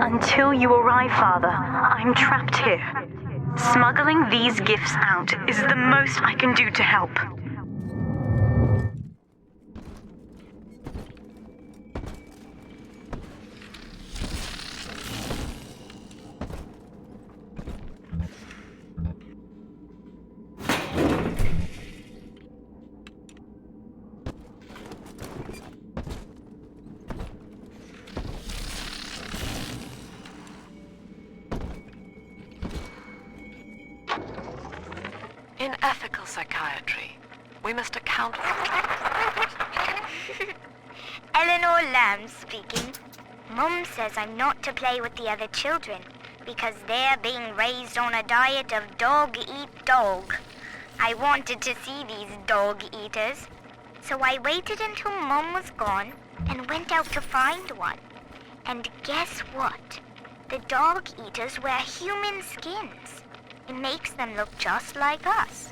Until you arrive, Father, I'm trapped here. Smuggling these gifts out is the most I can do to help. In ethical psychiatry, we must account for... Eleanor Lamb speaking. Mum says I'm not to play with the other children because they're being raised on a diet of dog-eat-dog. I wanted to see these dog-eaters, so I waited until Mum was gone and went out to find one. And guess what? The dog-eaters wear human skins. It makes them look just like us.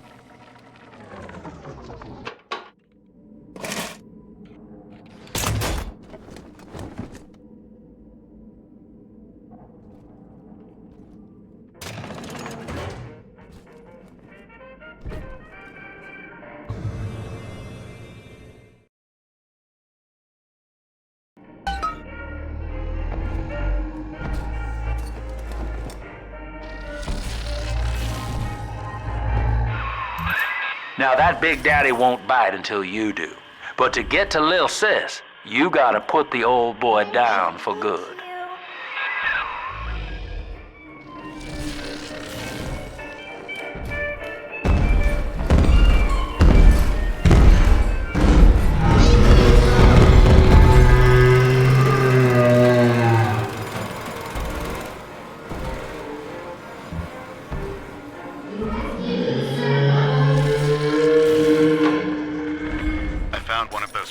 Now that Big Daddy won't bite until you do. But to get to Lil Sis, you gotta put the old boy down for good.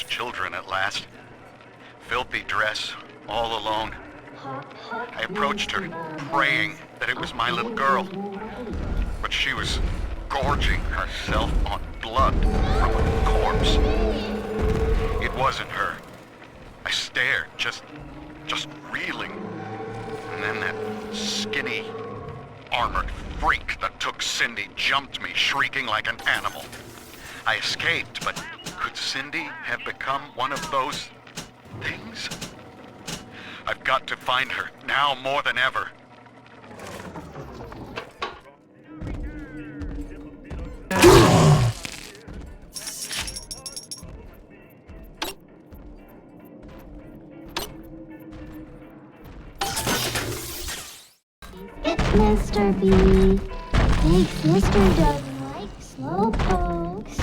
Children at last. Filthy dress, all alone. I approached her, praying that it was my little girl. But she was gorging herself on blood from a corpse. It wasn't her. I stared, just reeling. And then that skinny, armored freak that took Cindy jumped me, shrieking like an animal. I escaped, but could Cindy have become one of those things? I've got to find her, now more than ever. Mr. B thinks Mr. doesn't like slow pokes.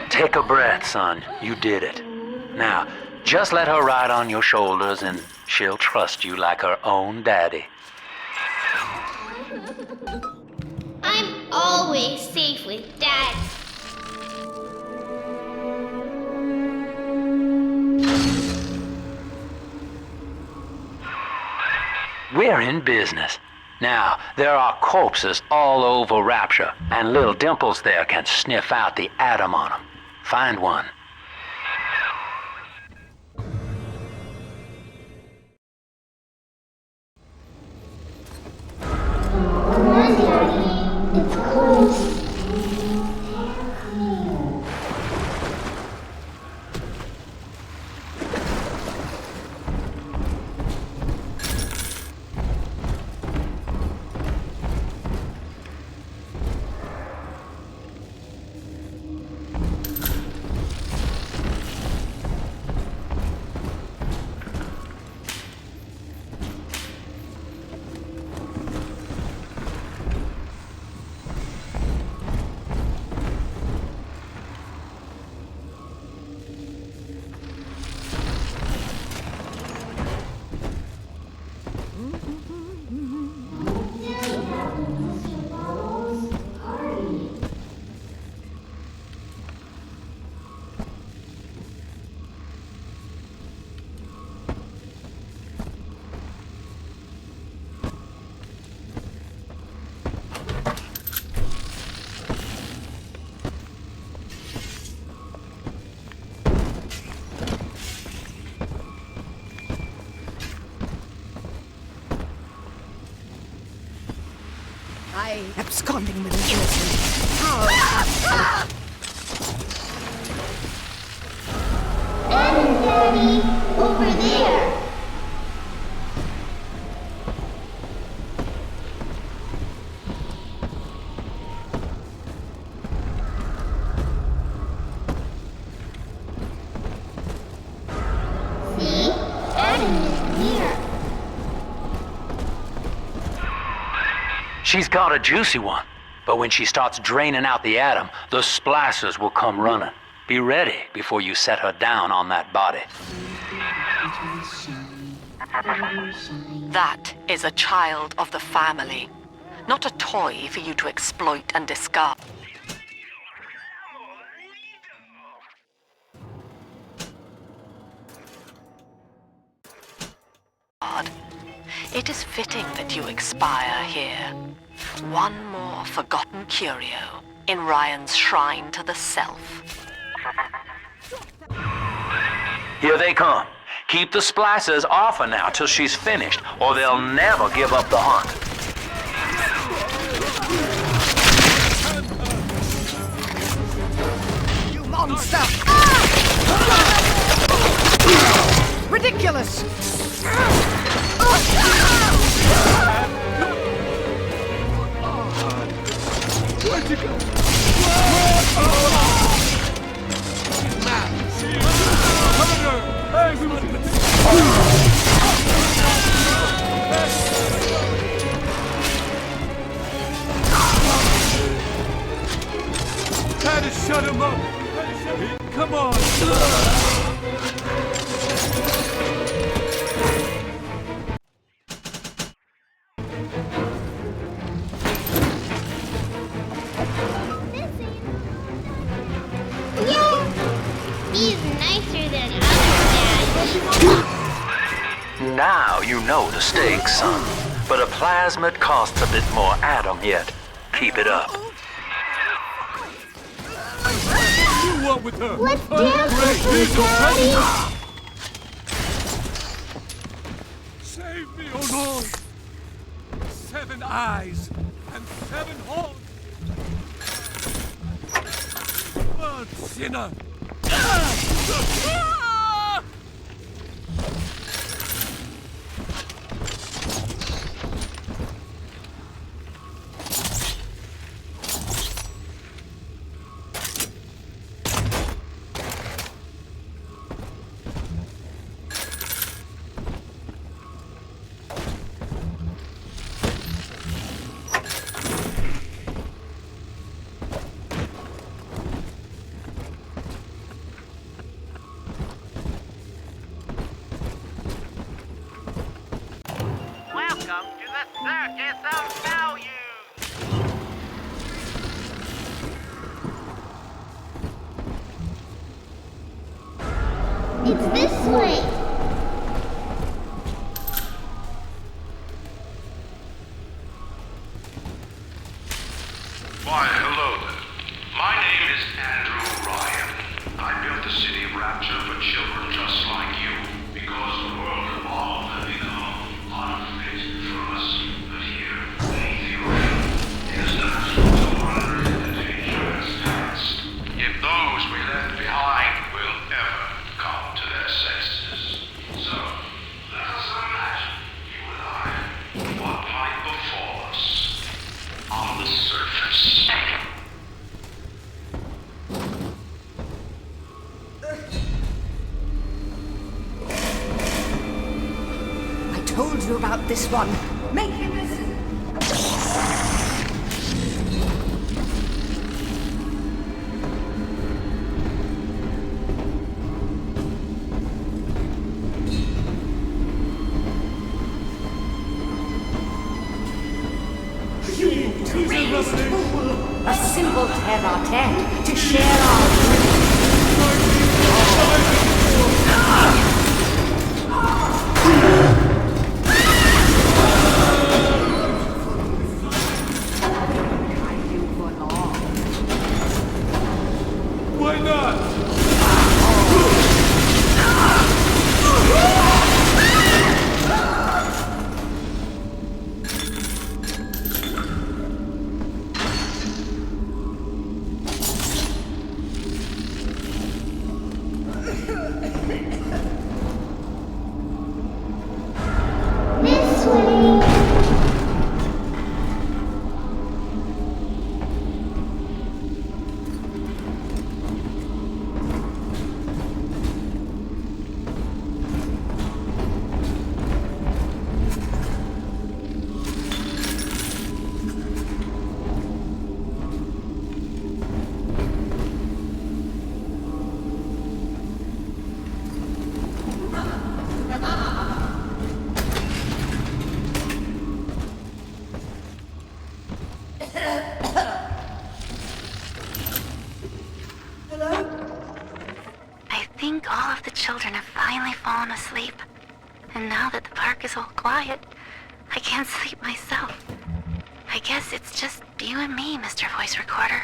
Take a breath, son. You did it. Now, just let her ride on your shoulders and she'll trust you like her own daddy. I'm always safe with Dad. We're in business. Now, there are corpses all over Rapture, and little Dimples there can sniff out the atom on them. Find one. Come on, Daddy. It's close. Absconding with an innocent. And Daddy, over there. See? Adam is here. She's got a juicy one, but when she starts draining out the atom, the splicers will come running. Be ready before you set her down on that body. That is a child of the family, not a toy for you to exploit and discard. It is fitting that you expire here. One more forgotten curio in Ryan's shrine to the self. Here they come. Keep the splicers off her now till she's finished, or they'll never give up the hunt. You monster! Ridiculous! Where'd you go? Try to shut him up. Come on. He's nicer than other dads. Now you know the stakes, son. But a plasmid costs a bit more atom yet. Keep it up. You want with her? Let's dance with her, Daddy. Save me, oh Lord! 7 eyes and 7 horns! Blood sinner! Welcome to the Circus of Values! It's this way. you about this one. Make him listen. A simple tête-à-tête to share our Why not? This way. I think all of the children have finally fallen asleep. And now that the park is all quiet, I can't sleep myself. I guess it's just you and me, Mr. Voice Recorder.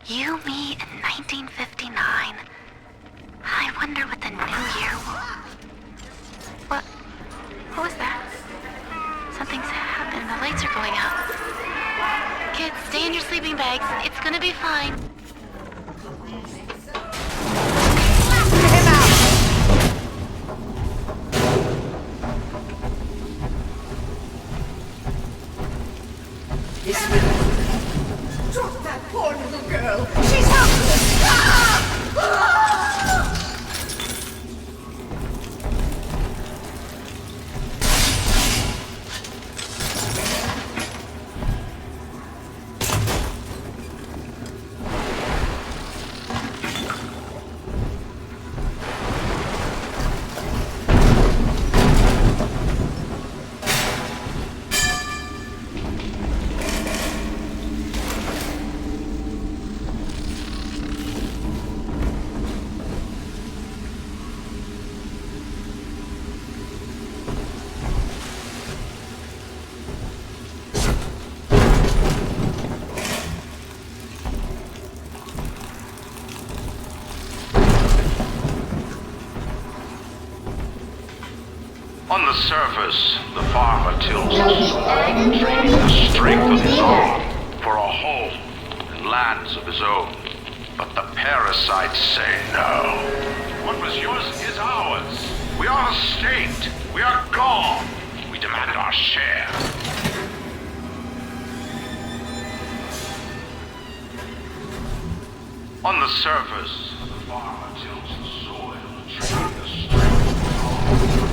You, me, in 1959. I wonder what the new year will... What? What was that? Something's happened. The lights are going out. Kids, stay in your sleeping bags. It's gonna be fine. Drop that poor little girl. She's helpless. On the surface, the farmer tills the soil, training the strength of his arm for a home and lands of his own. But the parasites say no. What was yours is ours. We are the state. We are gone. We demand our share. On the surface, the farmer tills the soil, training the strength of his arm.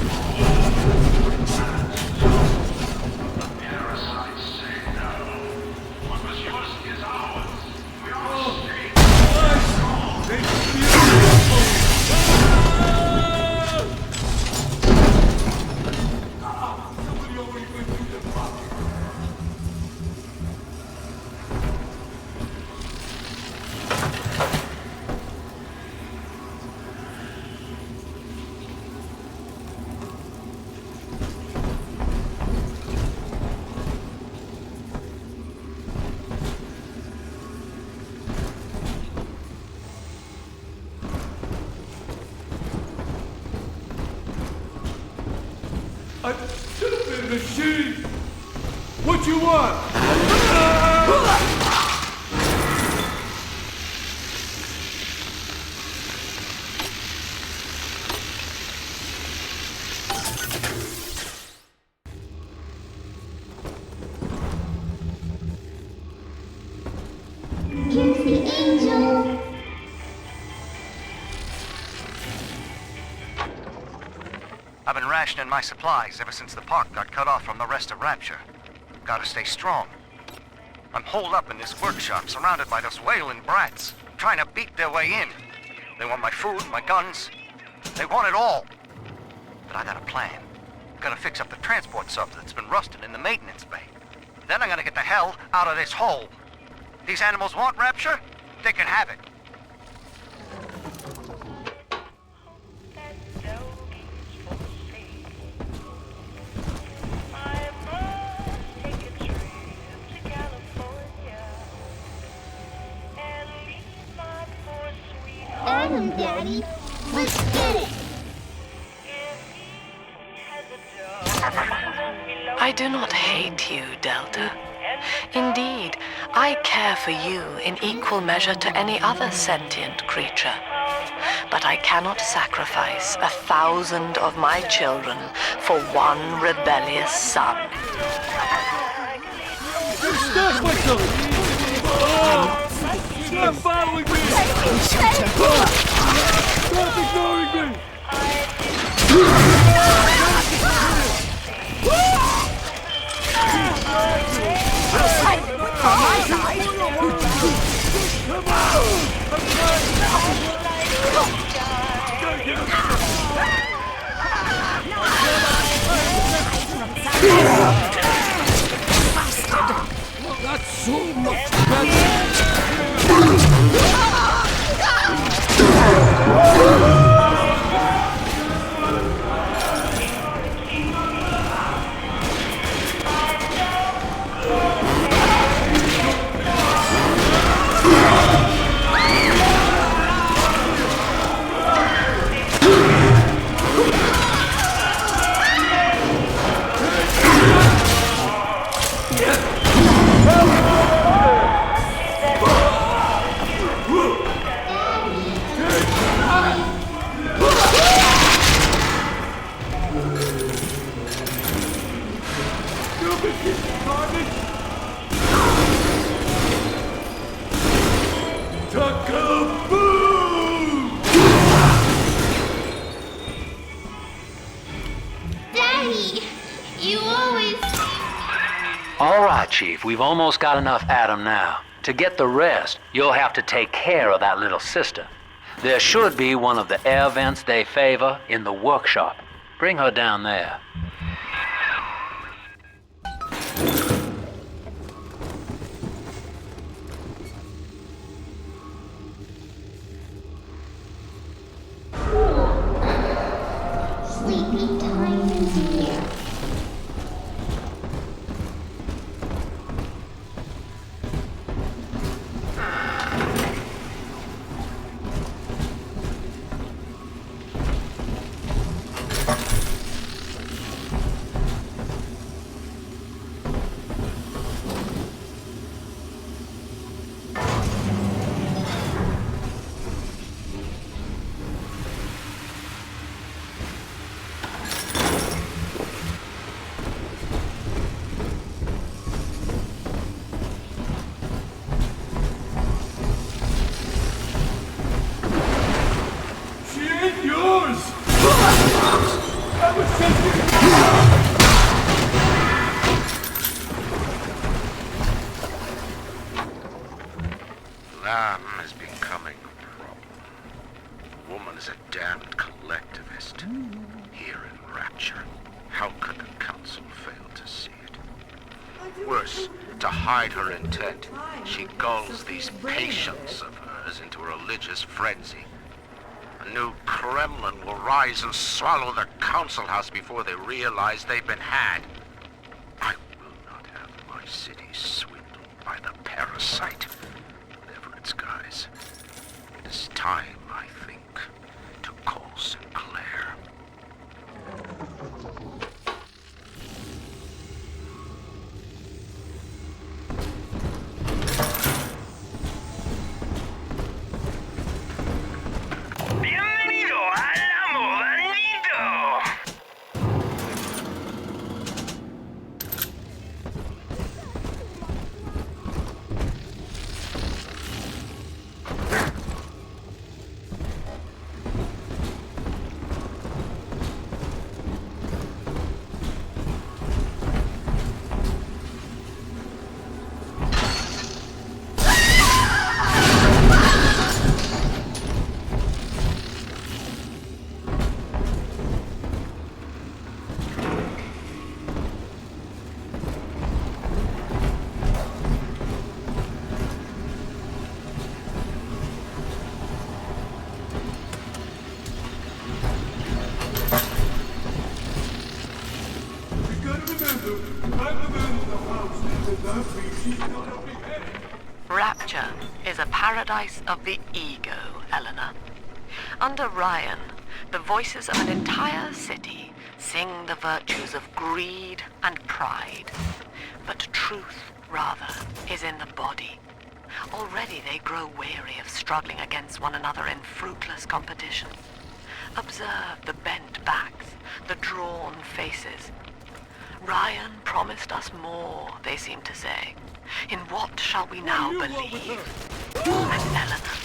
A stupid machine! What you want? Here's the angel. I've been rationing my supplies ever since the park got cut off from the rest of Rapture. Gotta stay strong. I'm holed up in this workshop, surrounded by those wailing brats, trying to beat their way in. They want my food, my guns. They want it all. But I got a plan. Gotta fix up the transport sub that's been rusting in the maintenance bay. Then I'm gonna get the hell out of this hole. These animals want Rapture? They can have it. Adam, Daddy, let's get it! I do not hate you, Delta. Indeed, I care for you in equal measure to any other sentient creature. But I cannot sacrifice 1,000 of my children for one rebellious son. Stop myself! Stop following me! Stop ignoring me! Not so much. Daddy, you always... All right, Chief, we've almost got enough Adam now. To get the rest, you'll have to take care of that little sister. There should be one of the air vents they favor in the workshop. Bring her down there. Sleepy time is here. Lamb is becoming a problem. The woman is a damned collectivist. Here in Rapture, how could the Council fail to see it? Worse, to hide her intent, she gulls these patients of hers into a religious frenzy. A new Kremlin will rise and swallow the Council House before they realize they've been had. I will not have my city swindled by the parasite. Whatever its guise, it is time, I think, to call Sinclair. Bienvenido al amor bandito. Rapture is a paradise of the ego, Eleanor. Under Ryan, the voices of an entire city sing the virtues of greed and pride. But truth, rather, is in the body. Already they grow weary of struggling against one another in fruitless competition. Observe the bent backs, the drawn faces. Ryan promised us more, they seem to say. In what shall we now believe? And Eleanor,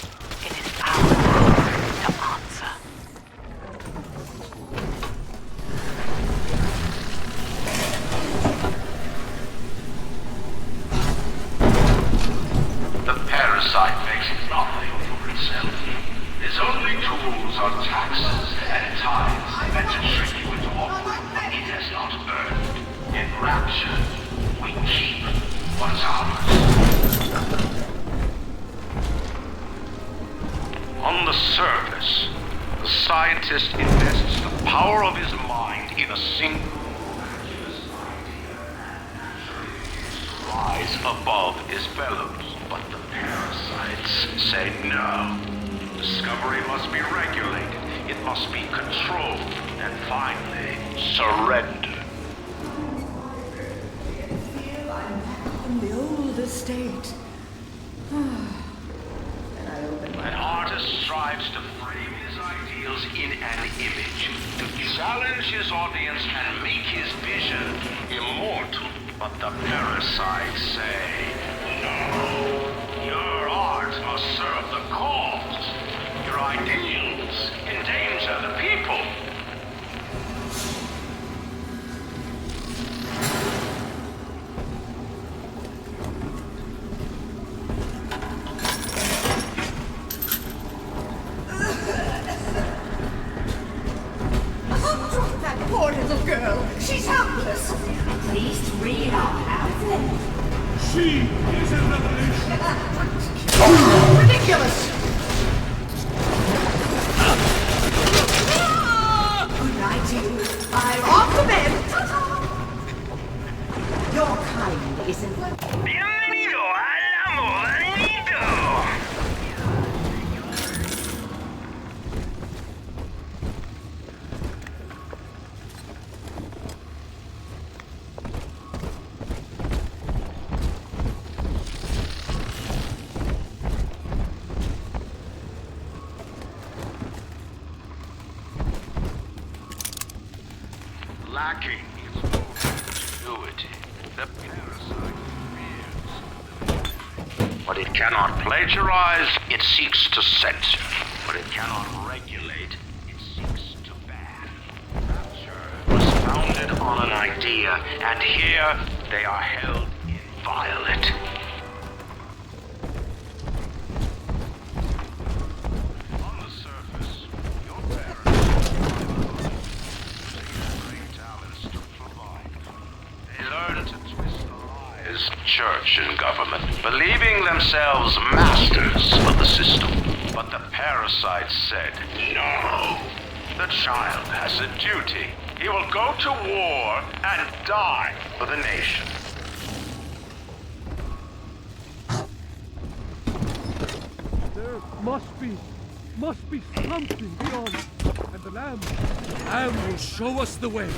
it is our time to answer. The parasite makes nothing for itself. His only tools are taxes and tithes meant to trick you into offering what it has not earned. In Rapture, we keep what's ours. On the surface, the scientist invests the power of his mind in a single rise above his fellows, but the parasites say no. Discovery must be regulated, it must be controlled, and finally, surrendered. On the old estate. An artist strives to frame his ideals in an image, to challenge his audience and make his vision immortal. But the parasites say, no, your art must serve the cause. Your ideals endanger the people. Drop that poor little girl. She's helpless. At least read our pamphlet. She is a revelation. Ridiculous. Good night to you. I'm off to bed. Your kind isn't what. Bienvenido al amor. Lacking its ingenuity, the parasite fears. What it cannot plagiarize, it seeks to censor. What it cannot regulate, it seeks to ban. Rapture was founded on an idea, and here they are held inviolate. On the surface, your They learn to twist the lies of church and government, believing themselves masters of the system. But the parasites said, no. The child has a duty. He will go to war and die for the nation. There must be something beyond. And the Lamb will show us the way.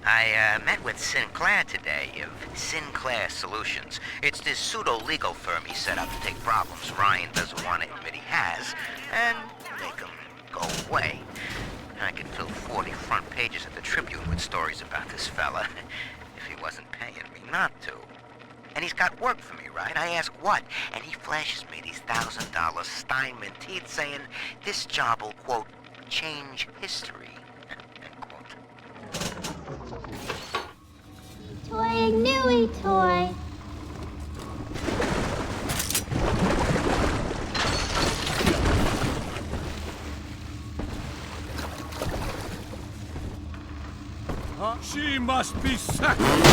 I met with Sinclair today of Sinclair Solutions. It's this pseudo-legal firm he set up to take problems Ryan doesn't want to admit he has and make them go away. I could fill 40 front pages of the Tribune with stories about this fella if he wasn't paying me not to. And he's got work for me, right? I ask what, and he flashes me these $1,000 Steinman teeth saying this job will, quote, change history, end quote. Toy, newy toy. She must be sacrificed!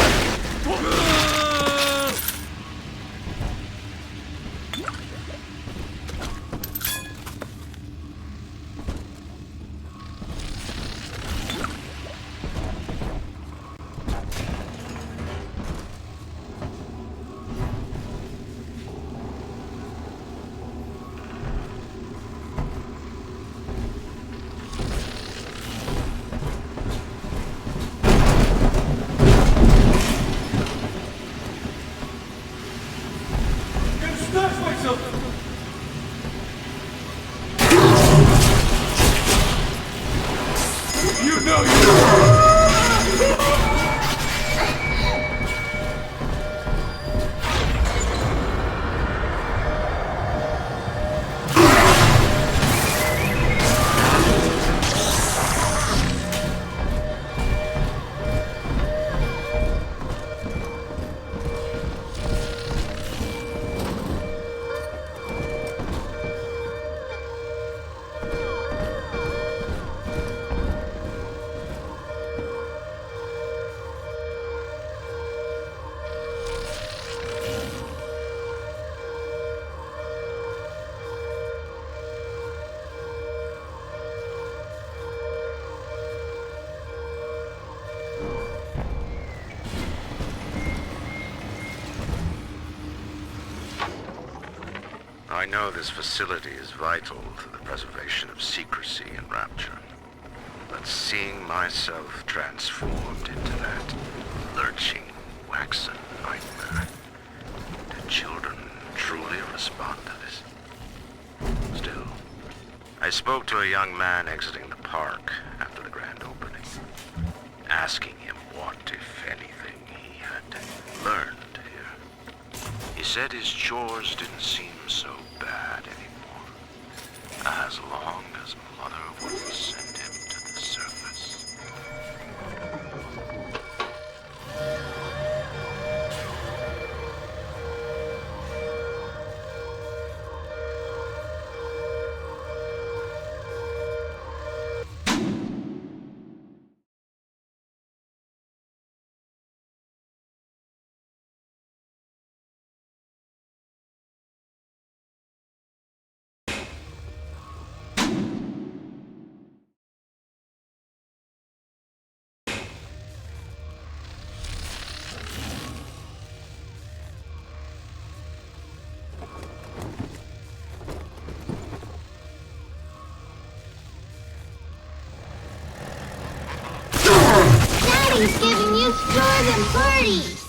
I know this facility is vital to the preservation of secrecy and rapture, but seeing myself transformed into that lurching, waxen nightmare, do children truly respond to this? Still, I spoke to a young man exiting the park after the grand opening, asking him what, if anything, he had learned here. He said his chores didn't seem so bad anymore, as long as Mother wouldn't send him to the surface. Daddy's giving you stores and parties!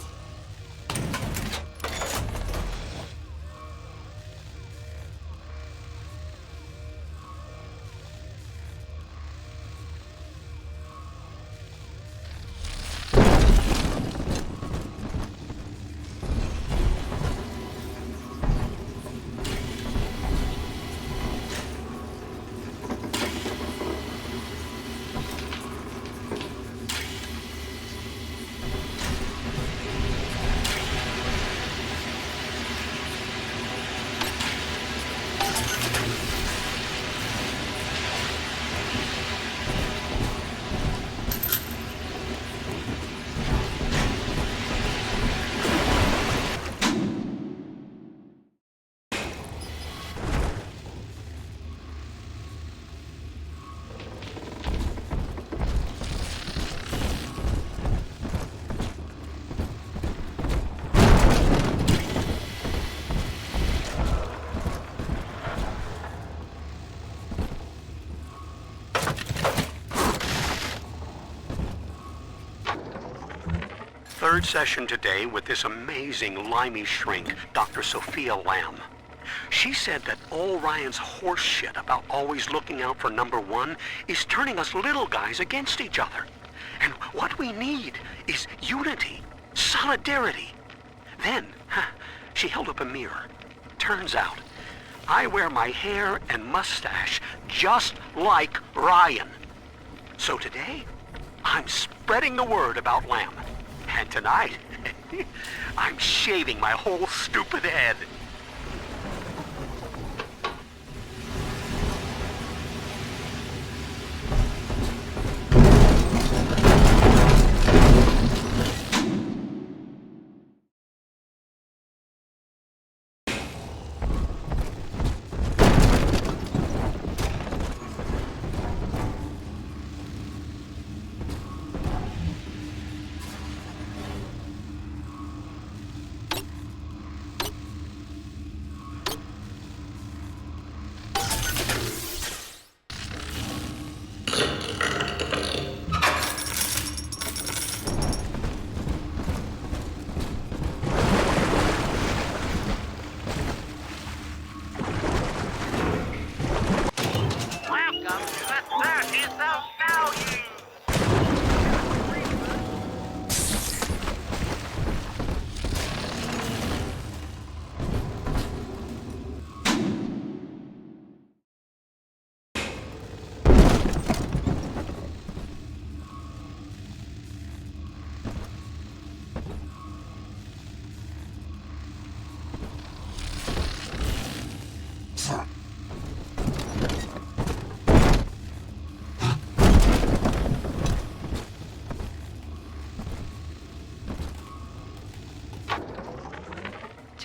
Third session today with this amazing limey shrink, Dr. Sophia Lamb. She said that all Ryan's horse shit about always looking out for number one is turning us little guys against each other. And what we need is unity, solidarity. Then, she held up a mirror. Turns out, I wear my hair and mustache just like Ryan. So today, I'm spreading the word about Lamb. And tonight, I'm shaving my whole stupid head.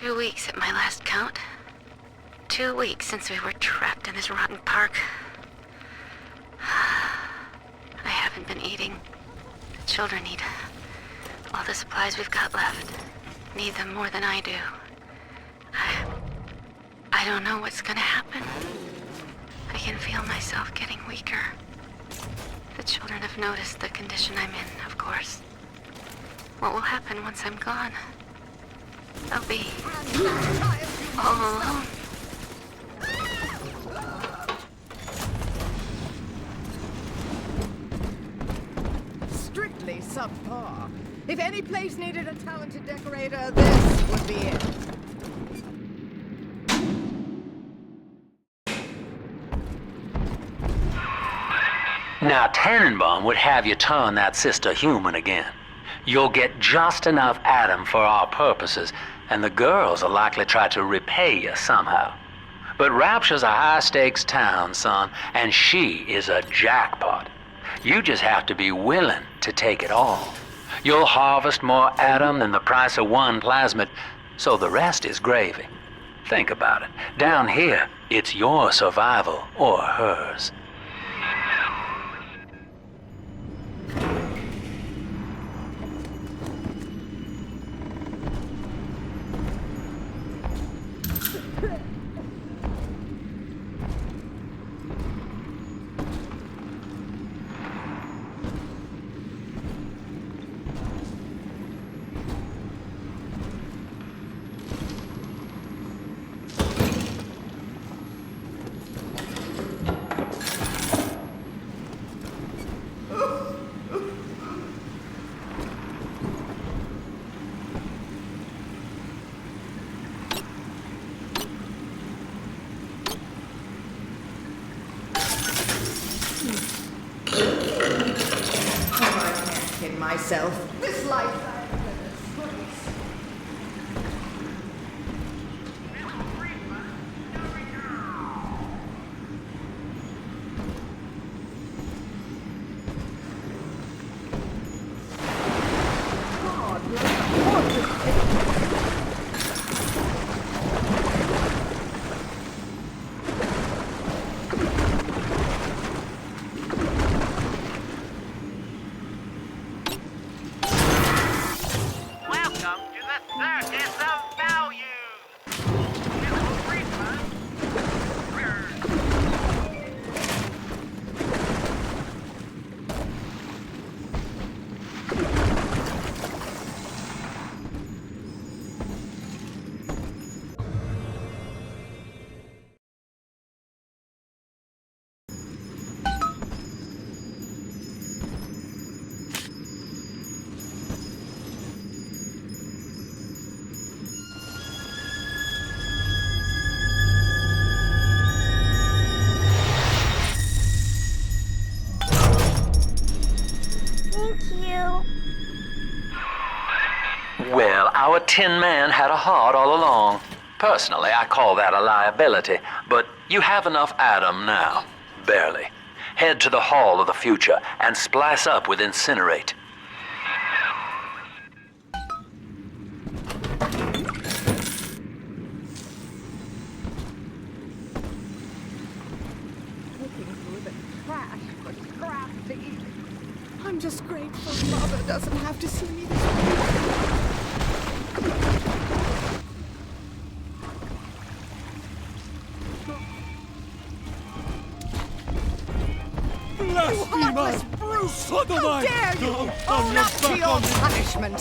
2 weeks at my last count. 2 weeks since we were trapped in this rotten park. I haven't been eating. The children need all the supplies we've got left. Need them more than I do. I don't know what's gonna happen. I can feel myself getting weaker. The children have noticed the condition I'm in, of course. What will happen once I'm gone? I'll be all alone. Strictly subpar. If any place needed a talented decorator, this would be it. Now, Tannenbaum would have you turn that sister human again. You'll get just enough Adam for our purposes, and the girls will likely try to repay you somehow. But Rapture's a high-stakes town, son, and she is a jackpot. You just have to be willing to take it all. You'll harvest more Adam than the price of one plasmid, so the rest is gravy. Think about it. Down here, it's your survival or hers. Myself. This life. Well, our Tin Man had a heart all along. Personally, I call that a liability, but you have enough Adam now. Barely. Head to the Hall of the Future and splice up with Incinerate. Looking through the trash for scrap to eat. I'm just grateful Mother doesn't have to see me this way. Blasphemer! Bruce! How dare you! Own up to your punishment!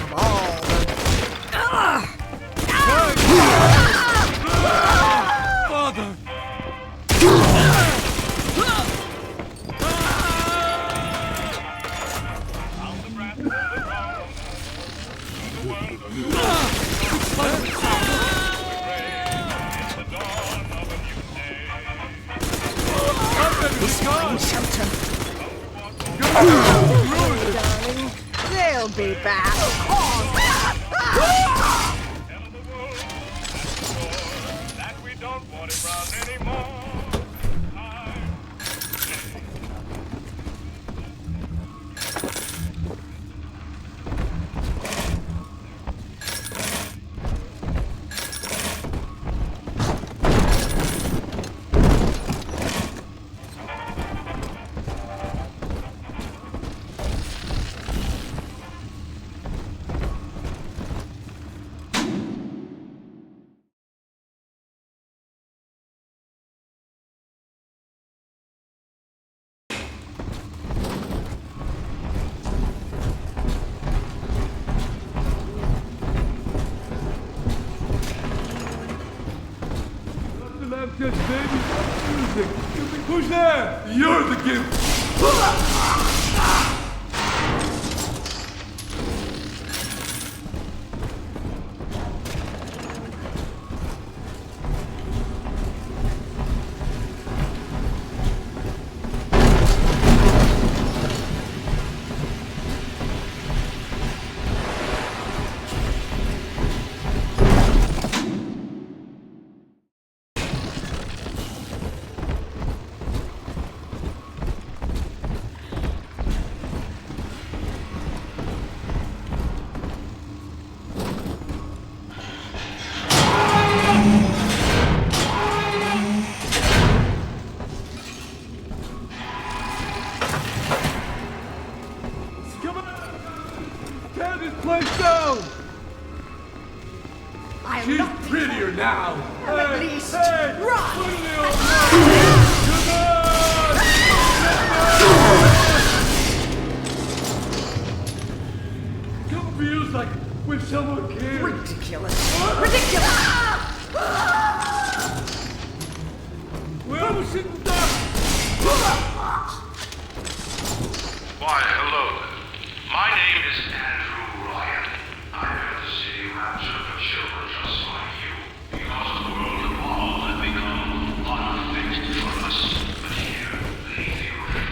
Father! Darling, they'll be back. That we don't want him around anymore. Who's there? You're the gift. Tear this place down! She's prettier now! At least Hey! run! Look at the old man! Come on! Feels like when someone cares. Ridiculous! Ridiculous! Well, we shouldn't die! Why, hello there. My name is Andrew Ryan. I built the city rapture for children just like you. Because the world evolved and become unfit for us. But here, beneath the ocean,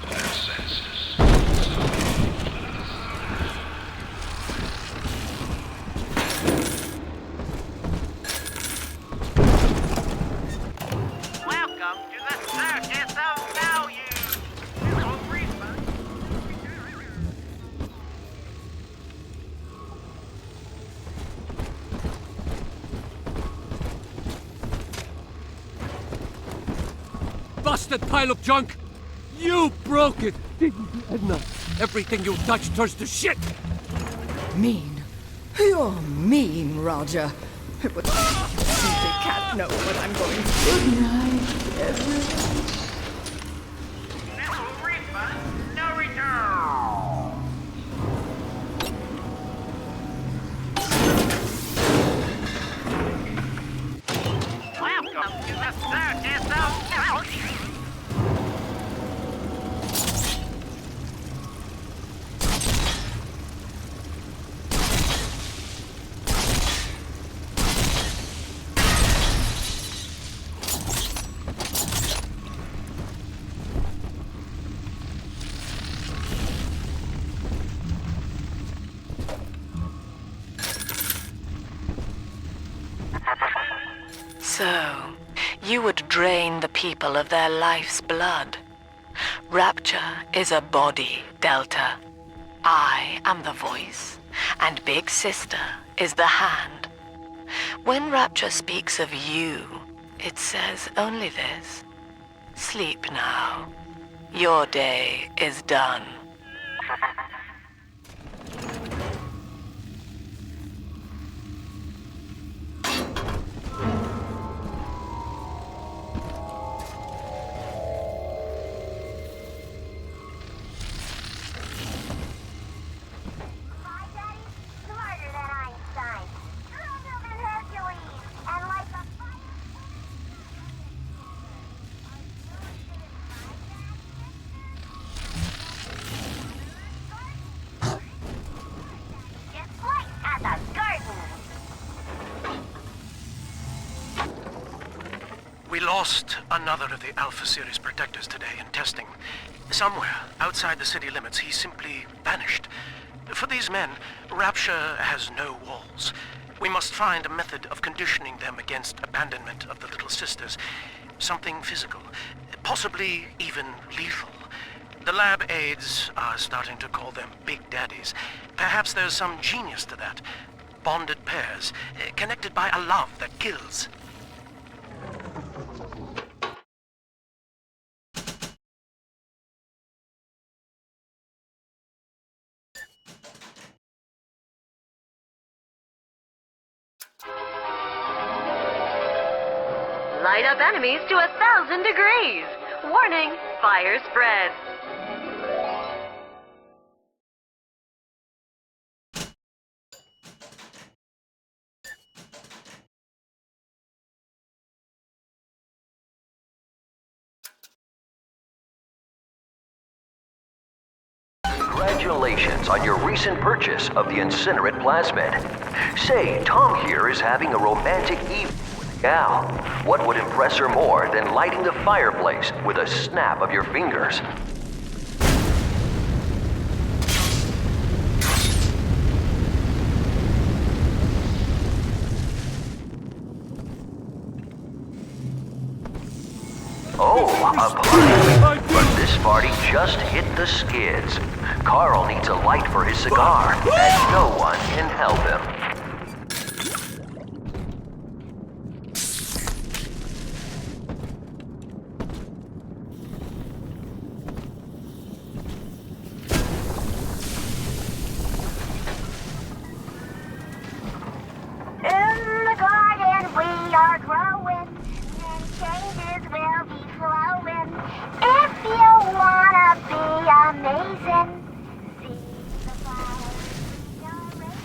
their senses. Welcome to the circus of value. No refund. Busted pile of junk! You broke it, didn't you, Edna? Everything you touch turns to shit! Mean. You're mean, Roger. But you simply can't know what I'm going through. Good night, everyone. No refund. No return. Welcome to the circus of value. So, you would drain the people of their life's blood. Rapture is a body, Delta. I am the voice, and Big Sister is the hand. When Rapture speaks of you, it says only this. Sleep now. Your day is done. We lost another of the Alpha Series protectors today in testing. Somewhere outside the city limits, he simply vanished. For these men, Rapture has no walls. We must find a method of conditioning them against abandonment of the Little Sisters. Something physical, possibly even lethal. The lab aides are starting to call them Big Daddies. Perhaps there's some genius to that. Bonded pairs, connected by a love that kills. Light up enemies to 1,000 degrees. Warning, fire spread. Congratulations on your recent purchase of the incinerate plasmid. Say, Tom here is having a romantic evening with a gal. What would impress her more than lighting the fireplace with a snap of your fingers? Oh, apologies, but this party just hit the skids. Carl needs a light for his cigar, and no one can help him. In the garden we are growing, and changes will be flowing. If you wanna be amazing, see the flowers we are raising.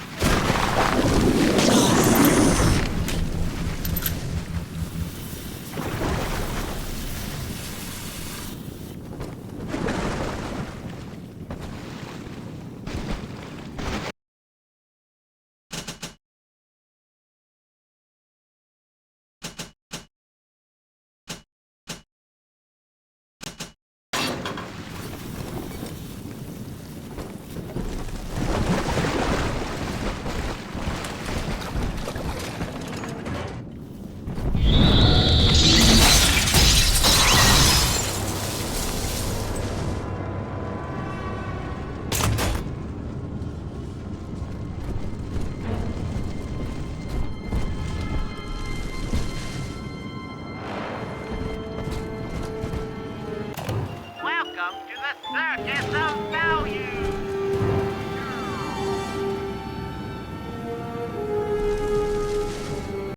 Welcome to the circus of value.